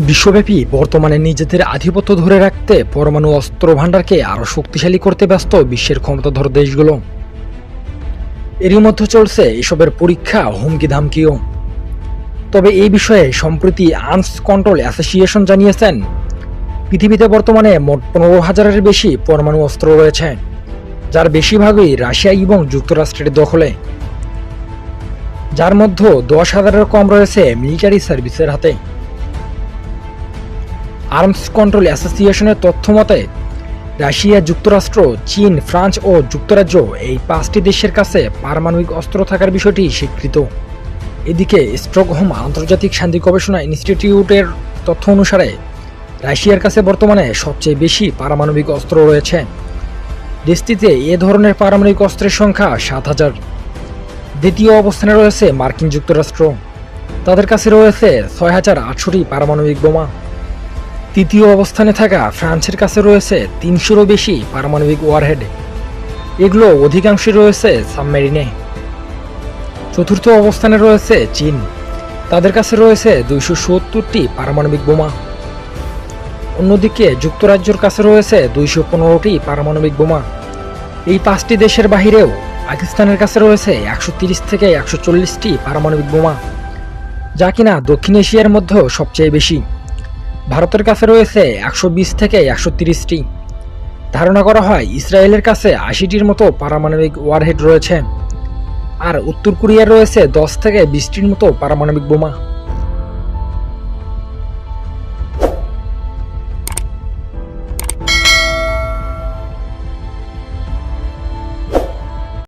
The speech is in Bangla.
বিশ্বব্যাপী বর্তমানে নিজেদের আধিপত্য ধরে রাখতে পরমাণু অস্ত্র ভাণ্ডারকে আরও শক্তিশালী করতে ব্যস্ত বিশ্বের ক্ষমতাধর দেশগুলো। এরই মধ্যে চলছে এসবের পরীক্ষা, হুমকি ধামকিও। তবে এই বিষয়ে সম্প্রতি আর্মস কন্ট্রোল অ্যাসোসিয়েশন জানিয়েছেন, পৃথিবীতে বর্তমানে মোট 15,000-এর বেশি পরমাণু অস্ত্র রয়েছে, যার বেশিরভাগই রাশিয়া এবং যুক্তরাষ্ট্রের দখলে, যার মধ্যে 10,000-এর কম রয়েছে মিলিটারি সার্ভিসের হাতে। আর্মস কন্ট্রোল অ্যাসোসিয়েশনের তথ্য মতে, রাশিয়া, যুক্তরাষ্ট্র, চীন, ফ্রান্স ও যুক্তরাজ্য এই 5টি দেশের কাছে পারমাণবিক অস্ত্র থাকার বিষয়টি স্বীকৃত। এদিকে স্টকহোম আন্তর্জাতিক শান্তি গবেষণা ইনস্টিটিউটের তথ্য অনুসারে রাশিয়ার কাছে বর্তমানে সবচেয়ে বেশি পারমাণবিক অস্ত্র রয়েছে। দেশটিতে এ ধরনের পারমাণবিক অস্ত্রের সংখ্যা 7,000। দ্বিতীয় অবস্থানে রয়েছে মার্কিন যুক্তরাষ্ট্র, তাদের কাছে রয়েছে 6,800টি পারমাণবিক বোমা। তৃতীয় অবস্থানে থাকা ফ্রান্সের কাছে রয়েছে 300-এরও বেশি পারমাণবিক ওয়ারহেড, এগুলো অধিকাংশই রয়েছে সাবমেরিনে। চতুর্থ অবস্থানে রয়েছে চীন, তাদের কাছে রয়েছে 270টি পারমাণবিক বোমা। অন্যদিকে যুক্তরাজ্যের কাছে রয়েছে 215টি পারমাণবিক বোমা। এই 5টি দেশের বাহিরেও পাকিস্তানের কাছে রয়েছে 130 থেকে 140টি পারমাণবিক বোমা, যা কিনা দক্ষিণ এশিয়ার মধ্যেও সবচেয়ে বেশি। ভারতের কাছে রয়েছে 120 থেকে 130টি। ধারণা করা হয় ইসরায়েলের কাছে 80টির মতো পারমাণবিক ওয়ারহেড রয়েছে, আর উত্তর কোরিয়ার রয়েছে 10 থেকে 20টির মতো পারমাণবিক বোমা।